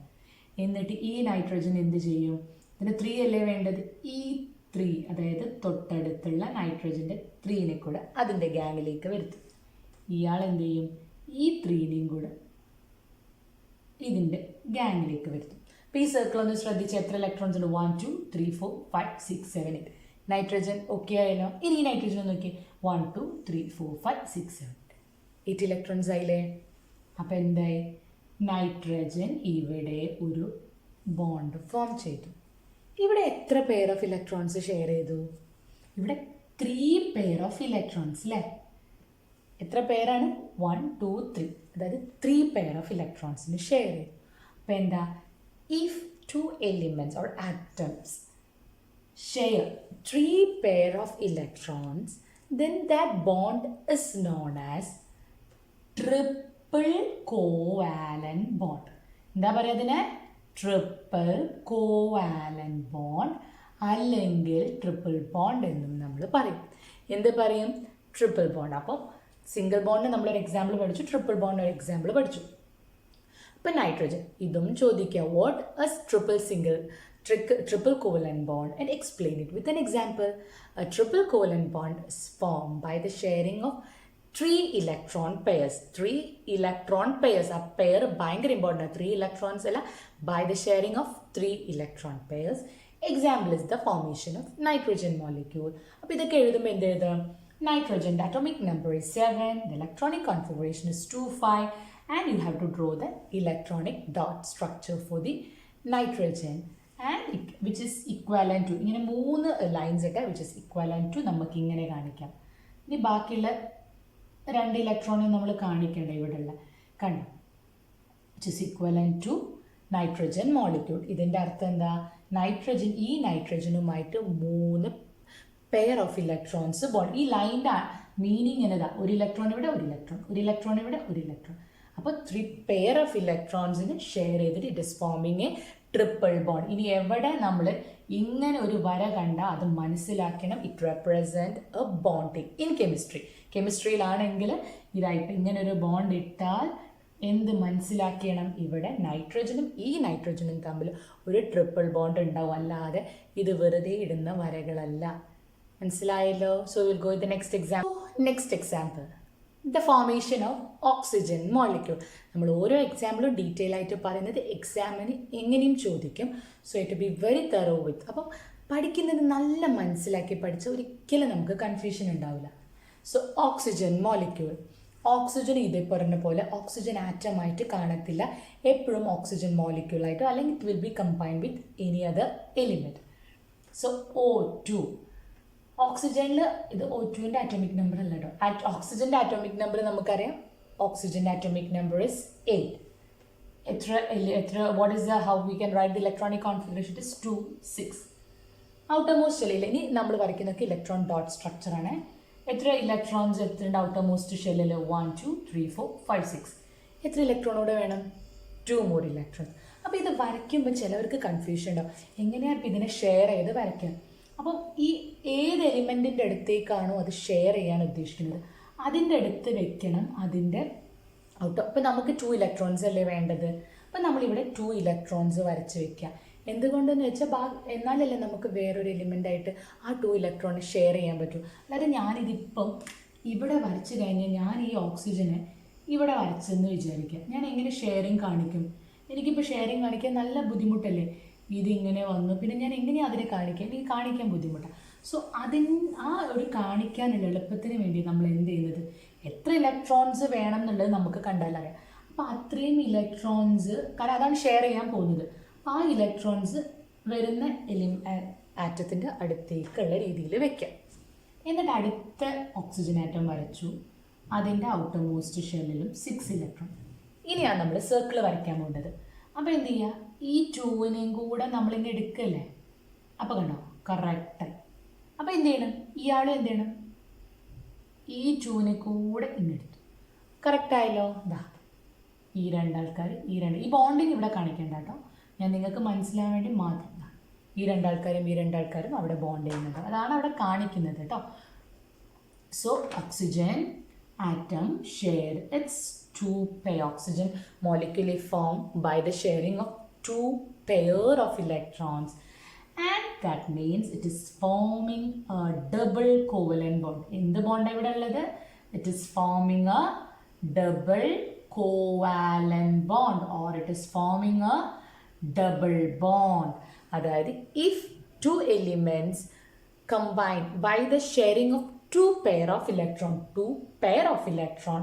എന്നിട്ട് ഈ നൈട്രജൻ എന്ത് ചെയ്യും? ഇതിന് 3 അല്ലേ വേണ്ടത്? ഈ 3, അതായത് തൊട്ടടുത്തുള്ള നൈട്രജൻ്റെ 3നെ കൂടെ അതിൻ്റെ ഗ്യാങ്ങിലേക്ക് വരുത്തും. ഇയാൾ എന്ത് ചെയ്യും? ഈ 3നെയും കൂടെ ഇതിൻ്റെ ഗ്യാങ്ങിലേക്ക് വരുത്തും. അപ്പോൾ ഈ സർക്കിൾ ഒന്ന് ശ്രദ്ധിച്ച് എത്ര ഇലക്ട്രോൺസ് ഉണ്ട്? 1, 2, 3, 4, 5, 6, 7, 8. നൈട്രജൻ ഓക്കെ ആയല്ലോ. ഇനി ഈ നൈട്രജൻ നോക്കി, 1, 2, 3, 4, 5, 6, 7, 8 ഇലക്ട്രോൺസ് ആയില്ലേ? അപ്പോൾ എന്തായി? നൈട്രജൻ ഇവിടെ ഒരു ബോണ്ട് ഫോം ചെയ്തു. ഇവിടെ എത്ര പെയർ ഓഫ് ഇലക്ട്രോൺസ് ഷെയർ ചെയ്തു? ഇവിടെ 3 പെയർ ഓഫ് ഇലക്ട്രോൺസ് അല്ലേ? എത്ര പെയറാണ്? 1, 2, 3. അതായത് 3 പെയർ ഓഫ് ഇലക്ട്രോൺസിന് ഷെയർ ചെയ്തു. അപ്പോൾ എന്താ? If 2 elements or atoms share 3 pair of electrons, then that bond is known as triple covalent bond. എന്താ പറയുക അതിനെ? ട്രിപ്പിൾ കോവാലന്റ് ബോണ്ട് അല്ലെങ്കിൽ ട്രിപ്പിൾ ബോണ്ട് എന്നും നമ്മൾ പറയും. എന്ത് പറയും? Triple bond. അപ്പം സിംഗിൾ ബോണ്ടിന് നമ്മളൊരു എക്സാമ്പിൾ പഠിച്ചു, ട്രിപ്പിൾ ബോണ്ട് ഒരു എക്സാമ്പിൾ പഠിച്ചു. അപ്പം നൈട്രജൻ ഇതും ചോദിക്കുക. What S triple covalent bond, and explain it with an example. A triple covalent bond is formed by the sharing of 3 electron pairs. 3 electron pairs. A pair ഭയങ്കര important. 3 electrons അല്ല, by the sharing of 3 electron pairs. Example is the formation of nitrogen molecule. അപ്പോൾ ഇതൊക്കെ എഴുതുമ്പോൾ എന്ത് എഴുതാം? Nitrogen, the atomic number is 7, the electronic configuration is 2, 5, and you have to draw the electronic dot structure for the nitrogen, and which is equivalent to, ഇങ്ങനെ 3 lines ഒക്കെ which is equivalent to നമുക്ക് ഇങ്ങനെ കാണിക്കാം. ഇനി ബാക്കിയുള്ള 2 ഇലക്ട്രോണും നമ്മൾ കാണിക്കേണ്ട ഇവിടെയുള്ള കണ്ടു, which is equivalent to nitrogen molecule. ഇതിൻ്റെ അർത്ഥം എന്താ? നൈട്രജൻ ഈ നൈട്രജനുമായിട്ട് 3 പെയർ ഓഫ് ഇലക്ട്രോൺസ് ബോണ്ട്. ഈ ലൈൻ്റെ മീനിങ് എന്നതാ? ഒരു ഇലക്ട്രോൺ ഇവിടെ, ഒരു ഇലക്ട്രോൺ, ഒരു ഇലക്ട്രോൺ ഇവിടെ, ഒരു ഇലക്ട്രോൺ. അപ്പോൾ 3 പെയർ ഓഫ് ഇലക്ട്രോൺസിന് ഷെയർ ചെയ്തിട്ട് it is forming a triple bond. ഇനി എവിടെ നമ്മൾ ഇങ്ങനെ ഒരു വര കണ്ട അത് മനസ്സിലാക്കണം, it represent a bonding in chemistry. കെമിസ്ട്രിയിലാണെങ്കിൽ ഇതായിട്ട് ഇങ്ങനെ ഒരു ബോണ്ട് ഇട്ടാൽ എന്ത് മനസ്സിലാക്കണം? ഇവിടെ നൈട്രജനും ഈ നൈട്രജനും തമ്മിൽ ഒരു ട്രിപ്പിൾ ബോണ്ട് ഉണ്ടാവും. അല്ലാതെ ഇത് വെറുതെ ഇടുന്ന വരകളല്ല. മനസ്സിലായല്ലോ? So will go with the next example the formation of oxygen molecule. നമ്മൾ ഓരോ എക്സാമ്പിളും ഡീറ്റെയിൽ ആയിട്ട് പറയുന്നത് എക്സാമിന് എങ്ങനെയും ചോദിക്കും. സോ ഇറ്റ് ബി വെരി തെറോ വിത്ത്. അപ്പം പഠിക്കുന്നത് നല്ല മനസ്സിലാക്കി പഠിച്ചാൽ ഒരിക്കലും നമുക്ക് കൺഫ്യൂഷൻ ഉണ്ടാവില്ല. സോ ഓക്സിജൻ മോളിക്യൂൾ, ഓക്സിജൻ ഇതേ പറഞ്ഞ പോലെ ഓക്സിജൻ ആറ്റമായിട്ട് കാണത്തില്ല, എപ്പോഴും ഓക്സിജൻ മോളിക്യൂളായിട്ട്, അല്ലെങ്കിൽ it will be combined with any other element. So O2, ഓക്സിജനിൽ ഇത് O2ൻ്റെ ആറ്റോമിക് നമ്പർ അല്ല കേട്ടോ. ഓക്സിജൻ്റെ ആറ്റോമിക് നമ്പർ നമുക്കറിയാം. ഓക്സിജൻ്റെ atomic number is 8. What is how we can write the electronic configuration is 2 6. Outermost ഷെല്ലിൽ ഇനി നമ്മൾ വരയ്ക്കുന്നൊക്കെ ഇലക്ട്രോൺ ഡോട്ട് സ്ട്രക്ചറാണ്. എത്ര ഇലക്ട്രോൺസ് എത്രയുണ്ട് ഔട്ടർമോസ്റ്റ് ഷെല്ലിൽ? 1 2 3 4 5 6. എത്ര ഇലക്ട്രോണോടെ വേണം? 2 more ഇലക്ട്രോൺ. അപ്പോൾ ഇത് വരയ്ക്കുമ്പോൾ ചിലവർക്ക് കൺഫ്യൂഷൻ ഉണ്ടാവും, എങ്ങനെയാണ് ഇപ്പം ഇതിനെ ഷെയർ ചെയ്ത് വരയ്ക്കാം. അപ്പം ഈ ഏത് എലിമെൻറ്റിൻ്റെ അടുത്തേക്കാണോ അത് ഷെയർ ചെയ്യാൻ ഉദ്ദേശിക്കുന്നത് അതിൻ്റെ അടുത്ത് വെക്കണം അതിൻ്റെ ഇപ്പം നമുക്ക് 2 ഇലക്ട്രോൺസ് അല്ലേ വേണ്ടത്. അപ്പം നമ്മളിവിടെ 2 ഇലക്ട്രോൺസ് വരച്ച് വെക്കുക. എന്തുകൊണ്ടെന്ന് വെച്ചാൽ എന്നാലല്ലേ നമുക്ക് വേറൊരു എലിമെൻ്റായിട്ട് ആ 2 ഇലക്ട്രോൺ ഷെയർ ചെയ്യാൻ പറ്റൂ. അല്ലാതെ ഞാനിതിപ്പം ഇവിടെ വരച്ച് കഴിഞ്ഞാൽ ഞാൻ ഈ ഓക്സിജനെ ഇവിടെ വരച്ചെന്ന് വിചാരിക്കുക, ഞാൻ എങ്ങനെ ഷെയറിങ് കാണിക്കും? എനിക്കിപ്പോൾ ഷെയറിങ് കാണിക്കാൻ നല്ല ബുദ്ധിമുട്ടല്ലേ. ഇതിങ്ങനെ വന്നു, പിന്നെ ഞാൻ എങ്ങനെയാണ് അതിനെ കാണിക്കുക? എനിക്ക് കാണിക്കാൻ ബുദ്ധിമുട്ടാണ്. സോ ആ ഒരു കാണിക്കാനുള്ള എളുപ്പത്തിന് വേണ്ടി നമ്മൾ എന്ത് ചെയ്യുന്നത്, എത്ര ഇലക്ട്രോൺസ് വേണം എന്നുള്ളത് നമുക്ക് കണ്ടാലറിയാം. അപ്പോൾ അത്രയും ഇലക്ട്രോൺസ്, കാരണം അതാണ് ഷെയർ ചെയ്യാൻ പോകുന്നത്, ആ ഇലക്ട്രോൺസ് വരുന്ന ആറ്റത്തിൻ്റെ അടുത്തേക്കുള്ള രീതിയിൽ വെക്കാം. എന്നിട്ട് അടുത്ത ഓക്സിജൻ ആറ്റം വരച്ചു, അതിൻ്റെ ഔട്ടർമോസ്റ്റ് ഷെല്ലിലും 6 ഇലക്ട്രോൺ. ഇനിയാണ് നമ്മൾ സർക്കിൾ വരയ്ക്കാൻ പോകുന്നത്. അപ്പോൾ എന്ത് ചെയ്യുക, ഈ 2നെയും കൂടെ നമ്മളിങ്ങനെ എടുക്കല്ലേ. അപ്പോൾ കണ്ടോ കറക്റ്റായി. അപ്പോൾ എന്ത് ചെയ്യണം, ഇയാളും എന്ത് ചെയ്യണം, ഈ 2നെ കൂടെ ഇന്നെടുത്തു. കറക്റ്റായല്ലോ. ഇതാ ഈ രണ്ടാൾക്കാർ ഈ ബോണ്ടിങ് ഇവിടെ കാണിക്കേണ്ട കേട്ടോ, ഞാൻ നിങ്ങൾക്ക് മനസ്സിലാൻ വേണ്ടി മാത്രം. ഈ രണ്ടാൾക്കാരും അവിടെ ബോണ്ട് ചെയ്യുന്നുണ്ട്, അതാണ് അവിടെ കാണിക്കുന്നത് കേട്ടോ. So oxygen atom shared its 2 pair oxygen molecule formed by the sharing of 2 pair of electrons, and that means it is forming a double covalent bond. In the bond evida ulladu, it is forming a double covalent bond, or it is forming a double bond. Adayathu if 2 elements combined by the sharing of 2 pair of electron,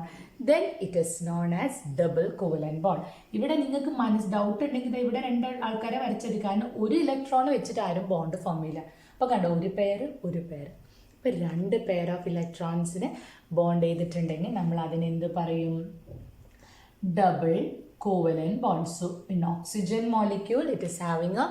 then it is known as double covalent bond. ഇവിടെ നിങ്ങൾക്ക് doubt ഉണ്ടെങ്കിൽ ഇവിടെ 2 ആൾക്കാരെ വരച്ചത്, കാരണം ഒരു electron വെച്ചിട്ട് ആരും ബോണ്ട് ഫോം ചെയ്യില്ല. അപ്പോൾ കണ്ടോ, ഒരു പെയർ. ഇപ്പോൾ 2 പെയർ ഓഫ് ഇലക്ട്രോൺസിനെ ബോണ്ട് ചെയ്തിട്ടുണ്ടെങ്കിൽ നമ്മൾ അതിനെന്ത് പറയും? Double covalent bond. So in oxygen molecule it is having a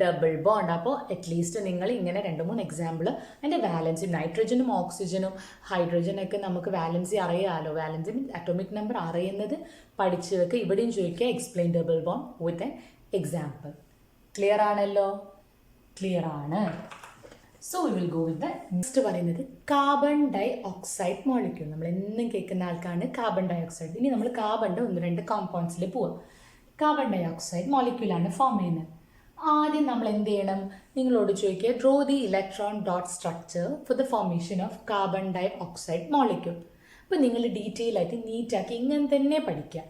double bond. അപ്പോൾ അറ്റ്ലീസ്റ്റ് നിങ്ങൾ ഇങ്ങനെ 2-3 എക്സാമ്പിൾ അതിൻ്റെ വാലൻസി, നൈട്രജനും ഓക്സിജനും ഹൈഡ്രജനൊക്കെ നമുക്ക് വാലൻസി അറിയാമല്ലോ. വാലൻസി മീൻസ് അറ്റോമിക് നമ്പർ അറിയുന്നത് പഠിച്ച് വെക്കുക. ഇവിടെയും ചോദിക്കുക explain double bond with an example. Clear ആണല്ലോ? ക്ലിയർ ആണ്. So we will go with the next പറയുന്നത് കാർബൺ ഡൈ ഓക്സൈഡ് മോളിക്യൂൾ. നമ്മൾ എന്നും കേൾക്കുന്ന ആൾക്കാണ് കാർബൺ ഡൈ ഓക്സൈഡ്. ഇനി നമ്മൾ കാർബണിൻ്റെ 1-2 കോമ്പൗണ്ട്സിൽ പോവാം. കാർബൺ ഡൈ ഓക്സൈഡ് മോളിക്യൂളാണ് ഫോം ചെയ്യുന്നത്. ആദ്യം നമ്മൾ എന്ത് ചെയ്യണം, നിങ്ങളോട് ചോദിക്കുക draw the electron dot structure for the formation of carbon dioxide molecule. അപ്പോൾ നിങ്ങൾ ഡീറ്റെയിൽ ആയിട്ട് നീറ്റാക്കി ഇങ്ങനെ തന്നെ പഠിക്കുക.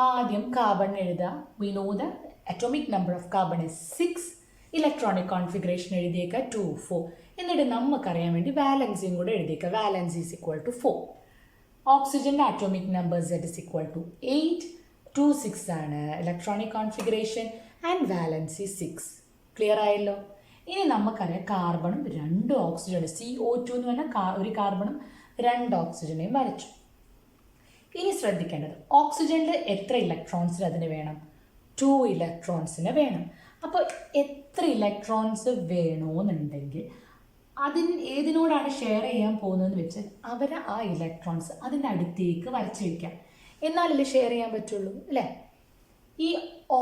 ആദ്യം കാർബൺ എഴുതുക. We know the atomic number of carbon is 6. Electronic configuration എഴുതിയേക്കുക 2 4. എന്നിട്ട് നമുക്കറിയാൻ വേണ്ടി വാലൻസിയും കൂടെ എഴുതിയേക്കുക. Valency is equal to 4. ഓക്സിജൻ്റെ atomic number Z is equal to 8. 2 6 ആണ് electronic configuration and valency 6. Clear ആയല്ലോ? ഇനി നമുക്കറിയാം കാർബണും 2 ഓക്സിജനും, CO2 എന്ന് പറഞ്ഞാൽ ഒരു കാർബണും 2 ഓക്സിജനെയും വരച്ചു. ഇനി ശ്രദ്ധിക്കേണ്ടത് ഓക്സിജനിൽ എത്ര ഇലക്ട്രോൺസിന് അതിന് വേണം? 2 ഇലക്ട്രോൺസിന് വേണം. അപ്പോൾ എത്ര ഇലക്ട്രോൺസ് വേണമെന്നുണ്ടെങ്കിൽ ഏതിനോടാണ് ഷെയർ ചെയ്യാൻ പോകുന്നതെന്ന് വെച്ചാൽ അവരെ ആ ഇലക്ട്രോൺസ് അതിൻ്റെ അടുത്തേക്ക് വരച്ച് വയ്ക്കാം, എന്നാലല്ലേ ഷെയർ ചെയ്യാൻ പറ്റുള്ളൂ അല്ലേ? ഈ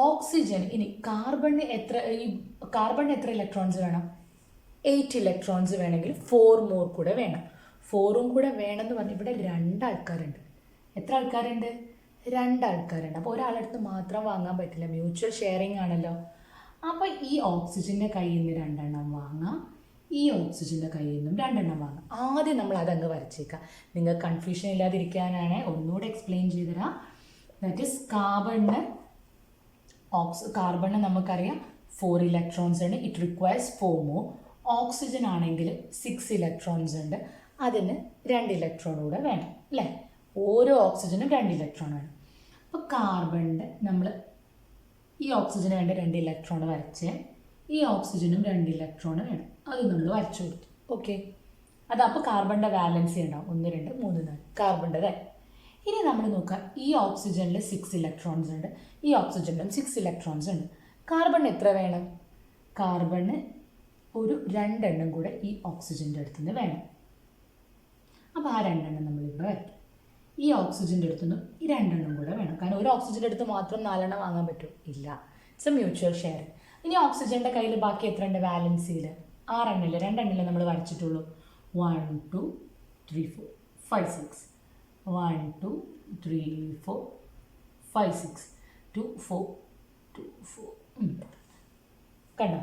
ഓക്സിജൻ ഇനി കാർബണിന് എത്ര ഇലക്ട്രോൺസ് വേണം? 8 ഇലക്ട്രോൺസ് വേണമെങ്കിൽ 4 more കൂടെ വേണം. 4ഉം കൂടെ വേണമെന്ന് പറഞ്ഞാൽ ഇവിടെ 2 ആൾക്കാരുണ്ട്. എത്ര ആൾക്കാരുണ്ട്? 2 ആൾക്കാരുണ്ട്. അപ്പോൾ ഒരാളടുത്ത് മാത്രം വാങ്ങാൻ പറ്റില്ല, മ്യൂച്വൽ ഷെയറിങ് ആണല്ലോ. അപ്പോൾ ഈ ഓക്സിജൻ്റെ കയ്യിൽ നിന്ന് 2 എണ്ണം വാങ്ങാം, ഈ ഓക്സിജൻ്റെ കയ്യിൽ നിന്നും രണ്ടെണ്ണം വാങ്ങാം. ആദ്യം നമ്മൾ അതങ്ങ് വരച്ചേക്കാം. നിങ്ങൾ കൺഫ്യൂഷൻ ഇല്ലാതിരിക്കാനാണ് ഒന്നുകൂടെ എക്സ്പ്ലെയിൻ ചെയ്തുതരാം. ദാറ്റ് ഈസ് കാർബണിന് നമുക്കറിയാം 4 ഇലക്ട്രോൺസ് ഉണ്ട്. It requires 4 more. ഓക്സിജൻ ആണെങ്കിൽ 6 ഇലക്ട്രോൺസ് ഉണ്ട്. അതിന് 2 ഇലക്ട്രോൺ കൂടെ വേണം അല്ലേ? ഓരോ ഓക്സിജനും 2 ഇലക്ട്രോൺ വേണം. അപ്പോൾ കാർബണിൻ്റെ നമ്മൾ ഈ ഓക്സിജന് വേണ്ട 2 ഇലക്ട്രോൺ വരച്ച് ഈ ഓക്സിജനും 2 ഇലക്ട്രോൺ വേണം. അത് നമ്മൾ വരച്ചു കൊടുത്തു. ഓക്കെ, അതപ്പോൾ കാർബണിൻ്റെ വാലൻസി ഉണ്ടാവും 1 2 3 4 കാർബണിൻ്റെതായി. ഇനി നമ്മൾ നോക്കുക, ഈ ഓക്സിജനിൽ 6 ഇലക്ട്രോൺസ് ഉണ്ട്, ഈ ഓക്സിജനിലും 6 ഇലക്ട്രോൺസ് ഉണ്ട്. കാർബണിന് എത്ര വേണം? കാർബണിന് ഒരു 2 എണ്ണം കൂടെ ഈ ഓക്സിജൻ്റെ അടുത്ത് നിന്ന് വേണം. അപ്പോൾ ആ 2 എണ്ണം നമ്മളിവിടെ വരയ്ക്കും. ഈ ഓക്സിജൻ്റെ അടുത്തുനിന്ന് ഈ 2 എണ്ണം കൂടെ വേണം. കാരണം ഒരു ഓക്സിജൻ്റെ അടുത്ത് മാത്രം 4 എണ്ണം വാങ്ങാൻ പറ്റും? ഇല്ല, ഇറ്റ്സ് എ മ്യൂച്വൽ ഷെയർ. ഇനി ഓക്സിജൻ്റെ കയ്യിൽ ബാക്കി എത്ര ഉണ്ട്? വാലൻസിയിൽ 6 എണ്ണില്ല, 2 എണ്ണില്ല നമ്മൾ വരച്ചിട്ടുള്ളൂ. 1 2 3 4 5 6 1 2 3 4 5 6 2 4 2 4 കണ്ടോ?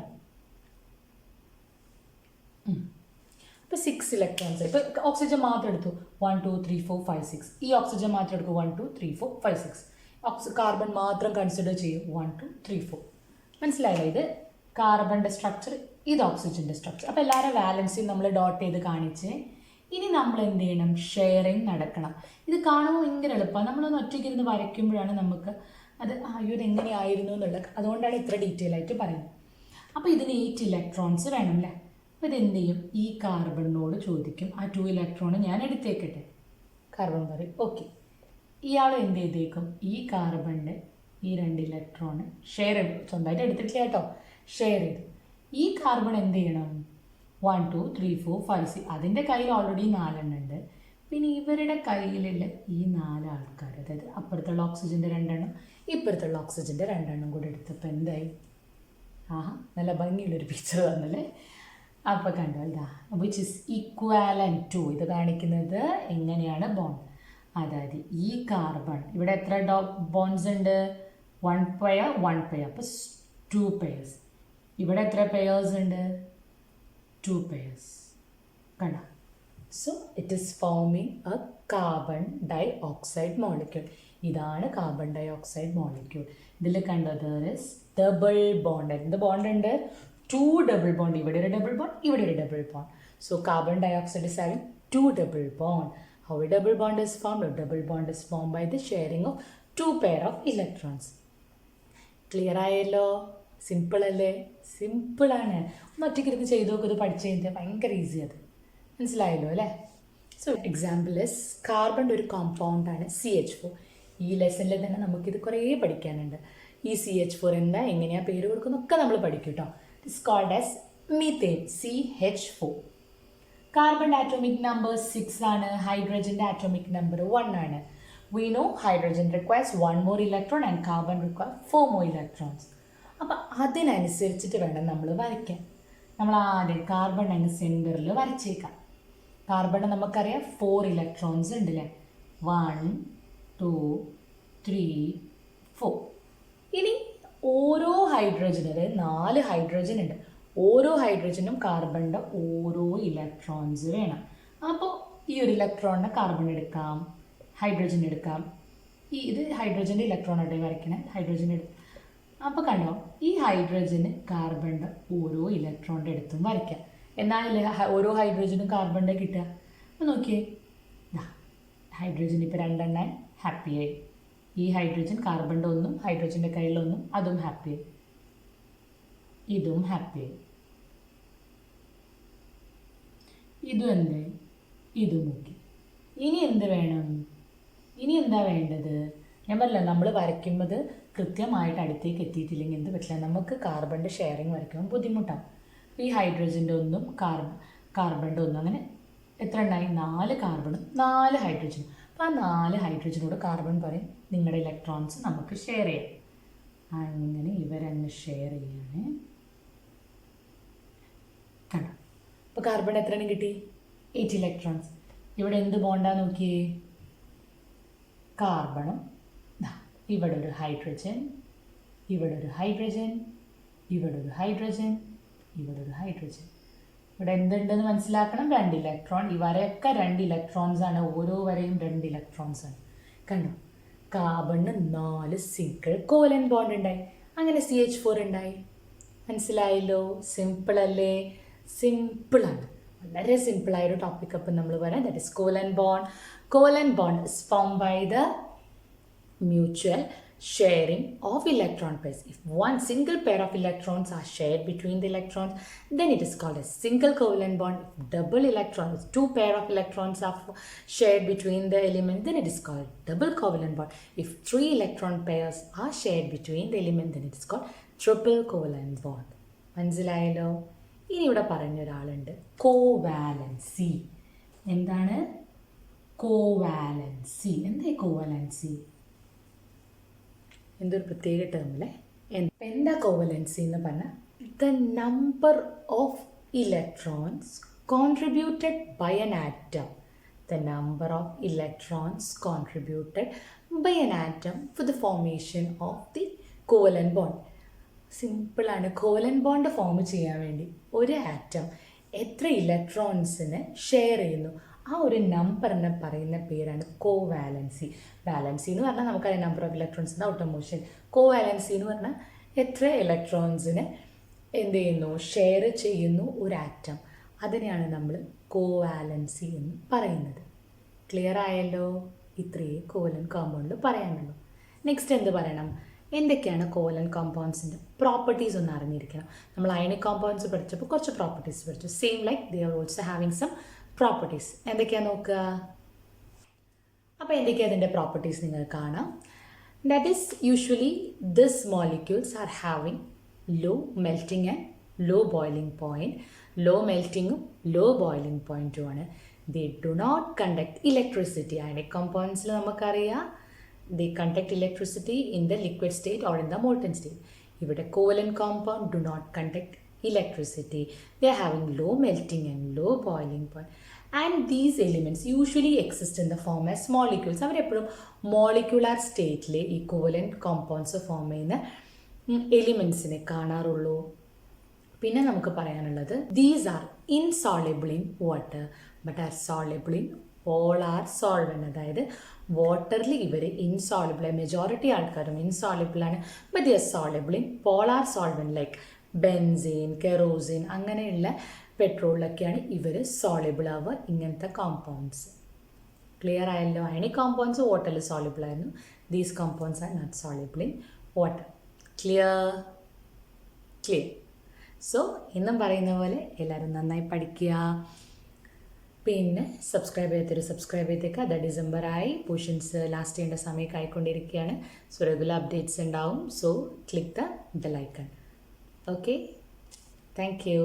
ഇപ്പോൾ 6 ഇലക്ട്രോൺസ്. ഇപ്പോൾ ഓക്സിജൻ മാത്രം എടുത്തു 1 2 3 4 5 6. ഈ ഓക്സിജൻ മാത്രം എടുക്കും 1 2 3 4 5 6. കാർബൺ മാത്രം കൺസിഡർ ചെയ്യും 1 2 3 4. മനസ്സിലായല്ലോ? ഇത് കാർബണിൻ്റെ സ്ട്രക്ചർ, ഇത് ഓക്സിജൻ്റെ സ്ട്രക്ചർ. അപ്പോൾ എല്ലാവരും വാലൻസിയും നമ്മൾ ഡോട്ട് ചെയ്ത് കാണിച്ച് ഇനി നമ്മൾ എന്ത് ചെയ്യണം? ഷെയറിങ് നടക്കണം. ഇത് കാണുമ്പോൾ ഭയങ്കര എളുപ്പമാണ്. നമ്മളൊന്ന് ഒറ്റയ്ക്കിരുന്ന് വരയ്ക്കുമ്പോഴാണ് നമുക്ക് അത് അയ്യോ ഇതെങ്ങനെയായിരുന്നു എന്നുള്ളത്. അതുകൊണ്ടാണ് ഇത്ര ഡീറ്റെയിൽ ആയിട്ട് പറയുന്നത്. അപ്പോൾ ഇതിന് 8 ഇലക്ട്രോൺസ് വേണം അല്ലേ? അപ്പോൾ ഇതെന്ത് ചെയ്യും? ഈ കാർബണിനോട് ചോദിക്കും, ആ 2 ഇലക്ട്രോൺ ഞാൻ എടുത്തേക്കട്ടെ. കാർബൺ പറയും ഓക്കെ. ഇയാൾ എന്ത് ചെയ്തേക്കും? ഈ കാർബണിൻ്റെ ഈ 2 ഇലക്ട്രോൺ ഷെയർ ചെയ്തു. സ്വന്തമായിട്ട് എടുത്തിട്ടില്ല കേട്ടോ, ഷെയർ ചെയ്തു. ഈ കാർബൺ എന്ത് ചെയ്യണം? 1 2 3 4 5 6. അതിൻ്റെ കയ്യിൽ ഓൾറെഡി 4 എണ്ണം ഉണ്ട്. പിന്നെ ഇവരുടെ കയ്യിലുള്ള ഈ 4 ആൾക്കാർ, അതായത് അപ്പുറത്തുള്ള ഓക്സിജൻ്റെ 2 എണ്ണം ഇപ്പുറത്തുള്ള ഓക്സിജൻ്റെ 2 എണ്ണം കൂടെ എടുത്തപ്പോൾ എന്തായി? ആഹാ, നല്ല ഭംഗിയുള്ളൊരു പിക്ചർ വന്നല്ലേ? അപ്പോൾ കണ്ടോ, ഇതാ വിച്ച് ഇസ് ഈക്വാലൻറ്റ് ടു. ഇത് കാണിക്കുന്നത് എങ്ങനെയാണ് ബോണ്ട്. അതായത് ഈ കാർബൺ ഇവിടെ എത്ര ബോണ്ട്സ് ഉണ്ട്? 1 പെയർ 1 പെയർ, അപ്പോൾ 2 പെയർസ്. ഇവിടെ എത്ര പെയേഴ്സ് ഉണ്ട്? 2 പെയർസ്. കണ്ടോ? So it is forming a carbon dioxide molecule. ഇതാണ് കാർബൺ ഡൈ ഓക്സൈഡ് മോളിക്യൂൾ. ഇതിൽ കണ്ടോ, ദർ ഇസ് ഡബിൾ ബോണ്ട്. എന്ത് ബോണ്ട് ഉണ്ട്? 2 ഡബിൾ ബോണ്ട്. ഇവിടെ ഒരു ഡബിൾ ബോണ്ട്, ഇവിടെ ഒരു double bond. So carbon dioxide is having 2 double bond. How a double bond is formed? A double bond is formed by the sharing of 2 pair of electrons. Clear ആയല്ലോ? Simple അല്ലേ? സിമ്പിളാണ്. ഒന്ന് ഒറ്റയ്ക്കിരുന്ന് ചെയ്ത് നോക്കുന്നത്, പഠിച്ചു കഴിഞ്ഞാൽ ഭയങ്കര ഈസി. അത് മനസ്സിലായല്ലോ അല്ലേ? സോ എക്സാമ്പിൾ ഇസ് കാർബണിൻ്റെ ഒരു കോമ്പൗണ്ടാണ് CH4. ഈ ലെസണിൽ തന്നെ നമുക്കിത് കുറേ പഠിക്കാനുണ്ട്. ഈ CH4 എന്താ, എങ്ങനെയാണ് പേര് കൊടുക്കുന്നതൊക്കെ നമ്മൾ പഠിക്കും കേട്ടോ. It's called as methane, CH4. Carbon atomic number 6 ആണ്. ഹൈഡ്രജൻ്റെ ആറ്റോമിക് നമ്പർ 1 ആണ്. We know hydrogen requires 1 more electron and carbon requires 4 more electrons. അപ്പോൾ അതിനനുസരിച്ചിട്ട് വേണം നമ്മൾ വരയ്ക്കാൻ. നമ്മൾ ആദ്യം കാർബൺ അങ്ങ് സെൻറ്ററിൽ വരച്ചേക്കാം. കാർബൺ നമുക്കറിയാം 4 ഇലക്ട്രോൺസ് ഉണ്ട് അല്ലേ? 1 2 3 4. ഇനി ഓരോ ഹൈഡ്രജൻ, അതായത് 4 ഹൈഡ്രജൻ ഉണ്ട്. ഓരോ ഹൈഡ്രജനും കാർബണിൻ്റെ ഓരോ ഇലക്ട്രോൺസ് വേണം. അപ്പോൾ ഈ ഒരു ഇലക്ട്രോണിനെ കാർബൺ എടുക്കാം, ഹൈഡ്രജൻ എടുക്കാം. ഇത് ഹൈഡ്രജൻ്റെ ഇലക്ട്രോൺ ആയിട്ട് വരയ്ക്കണേ. ഹൈഡ്രജൻ എടുക്കും. അപ്പോൾ കണ്ടോ, ഈ ഹൈഡ്രജന് കാർബണിൻ്റെ ഓരോ ഇലക്ട്രോണിൻ്റെ അടുത്തും വരയ്ക്കാം. എന്നാലല്ലേ ഓരോ ഹൈഡ്രജനും കാർബണിൻ്റെ കിട്ടുക. അപ്പോൾ നോക്കിയേ, ഹൈഡ്രജൻ ഇപ്പോൾ 2 എണ്ണം ഹാപ്പിയായി. ഈ ഹൈഡ്രജൻ കാർബണിൻ്റെ ഒന്നും ഹൈഡ്രജൻ്റെ കയ്യിലൊന്നും, അതും ഹാപ്പിയായി. ഇതും ഹാപ്പിയായി. ഇതും എന്ത്? ഇതും നോക്കി. ഇനി എന്ത് വേണം? ഇനി എന്താ വേണ്ടത്? ഞാൻ പറഞ്ഞില്ല, നമ്മൾ വരയ്ക്കുന്നത് കൃത്യമായിട്ട് അടുത്തേക്ക് എത്തിയിട്ടില്ലെങ്കിൽ എന്ത് പറ്റില്ല, നമുക്ക് കാർബണിൻ്റെ ഷെയറിങ് വരയ്ക്കുമ്പോൾ ബുദ്ധിമുട്ടാണ്. ഈ ഹൈഡ്രജൻ്റെ ഒന്നും കാർബണിൻ്റെ ഒന്നും, അങ്ങനെ എത്ര എണ്ണമായി? 4 കാർബണും 4 ഹൈഡ്രജനും. അപ്പോൾ ആ 4 ഹൈഡ്രജനോട് കാർബൺ പറയും നിങ്ങളുടെ ഇലക്ട്രോൺസ് നമുക്ക് ഷെയർ ചെയ്യാം. അങ്ങനെ ഇവരങ്ങ് ഷെയർ ചെയ്യാണ്. കണ്ടോ? അപ്പോൾ കാർബൺ എത്ര എണ്ണം കിട്ടി? 8 ഇലക്ട്രോൺസ്. ഇവിടെ എന്ത് ബോണ്ടാ നോക്കിയേ? കാർബണും ഇവിടെ ഒരു ഹൈഡ്രജൻ, ഇവിടെ ഒരു ഹൈഡ്രജൻ, ഇവിടെ ഒരു ഹൈഡ്രജൻ, ഇവിടെ ഒരു ഹൈഡ്രജൻ. ഇവിടെ എന്തുണ്ടെന്ന് മനസ്സിലാക്കണം, 2 ഇലക്ട്രോൺ. ഈ വരയൊക്കെ 2 ഇലക്ട്രോൺസ് ആണ്, ഓരോ വരയും 2 ഇലക്ട്രോൺസ് ആണ്. കണ്ടോ, കാർബണിന് 4 സിംഗിൾ കോവലന്റ് ബോണ്ട് ഉണ്ടായി, അങ്ങനെ CH4 ഉണ്ടായി. മനസ്സിലായല്ലോ? സിമ്പിൾ അല്ലേ? സിമ്പിളാണ്, വളരെ സിമ്പിളായൊരു ടോപ്പിക്. അപ്പം നമ്മൾ പറയാം, that is covalent bond. Covalent bond is form by the mutual sharing of electron pairs. If one single pair of electrons are shared between the electrons, then it is called a single covalent bond. If double electrons, 2 pair of electrons are shared between the elements, then it is called double covalent bond. If 3 electron pairs are shared between the elements, then it is called triple covalent bond. മനസ്സിലായല്ലോ? ഇനി ഇവിടെ പറഞ്ഞൊരാളുണ്ട്, covalency. എന്താണ് covalency? എന്താ covalency? എന്തൊരു പ്രത്യേക ടേമിലെ എന്താ കോവലൻസി എന്ന് പറഞ്ഞാൽ, the number of electrons contributed by an atom. The number of electrons contributed by an atom for the formation of the covalent bond. സിമ്പിളാണ്. കോവലന്റ് ബോണ്ട് ഫോം ചെയ്യാൻ വേണ്ടി ഒരു ആറ്റം എത്ര ഇലക്ട്രോൺസിന് ഷെയർ ചെയ്യുന്നു, ആ ഒരു നമ്പറിനെ പറയുന്ന പേരാണ് കോവാലൻസി. വാലൻസി എന്ന് പറഞ്ഞാൽ നമുക്കറിയാം number of electrons in outer motion. Covalency എന്ന് പറഞ്ഞാൽ എത്ര ഇലക്ട്രോൺസിനെ എന്ത് ചെയ്യുന്നു, ഷെയർ ചെയ്യുന്നു ഒരു ആറ്റം. അതിനെയാണ് നമ്മൾ കോവാലൻസി എന്ന് പറയുന്നത്. ക്ലിയർ ആയല്ലോ? ഇത്രയേ കോവലന്റ് കോമ്പൗണ്ടിൽ പറയാനുള്ളൂ. നെക്സ്റ്റ് എന്ത് പറയണം? എന്തൊക്കെയാണ് കോവലന്റ് കോമ്പൗണ്ട്സിൻ്റെ പ്രോപ്പർട്ടീസ് ഒന്ന് അറിഞ്ഞിരിക്കണം. നമ്മൾ അയണിക് കോമ്പൗണ്ട്സ് പഠിച്ചപ്പോൾ കുറച്ച് പ്രോപ്പർട്ടീസ് പഠിച്ചു. Same like they are also having some properties. എന്തൊക്കെയാണ് നോക്കുക. അപ്പോൾ എന്തൊക്കെയാണ് അതിൻ്റെ പ്രോപ്പർട്ടീസ് നിങ്ങൾ കാണാം. That is usually this molecules are having low melting and low boiling point. Low മെൽറ്റിങ്ങും ലോ ബോയിലിംഗ് പോയിൻറ്റുമാണ്. They do not conduct electricity. Ionic കോമ്പൗണ്ട്സിൽ നമുക്കറിയാം they conduct electricity in the liquid state or in the molten state. ഇവിടെ covalent compound do not conduct electricity. They are having low melting and low boiling point. And these elements usually exist in the form as molecules. അവരെപ്പോഴും molecular സ്റ്റേറ്റിൽ ഈ covalent compounds form ചെയ്യുന്ന എലിമെൻസിനെ കാണാറുള്ളൂ. പിന്നെ നമുക്ക് പറയാനുള്ളത്, these are insoluble in water but are soluble in polar solvent. അതായത് വാട്ടറിൽ ഇവർ ഇൻസോളിബിൾ, മെജോറിറ്റി ആൾക്കാരും ഇൻസോളിബിൾ ആണ്. But they are soluble in polar solvent like benzene, kerosene, അങ്ങനെയുള്ള പെട്രോളിലൊക്കെയാണ് ഇവർ സോളിബിൾ ആവുക ഇങ്ങനത്തെ കോമ്പൗണ്ട്സ്. ക്ലിയർ ആയല്ലോ? അയണിക് കോമ്പൗണ്ട്സ് വാട്ടറിൽ സോളിബിൾ ആയിരുന്നു. These compounds are not soluble in water. Clear? Clear. So ഇന്നും പറയുന്ന പോലെ എല്ലാവരും നന്നായി പഠിക്കുക. പിന്നെ സബ്സ്ക്രൈബ് ചെയ്തൊരു സബ്സ്ക്രൈബ് ചെയ്തേക്കുക. അത് ഡിസംബറായി, പോർഷൻസ് ലാസ്റ്റ് ചെയ്യേണ്ട സമയമൊക്കെ ആയിക്കൊണ്ടിരിക്കുകയാണ്. സോ റെഗുലർ അപ്ഡേറ്റ്സ് ഉണ്ടാവും. So click the lichen. Okay, thank you.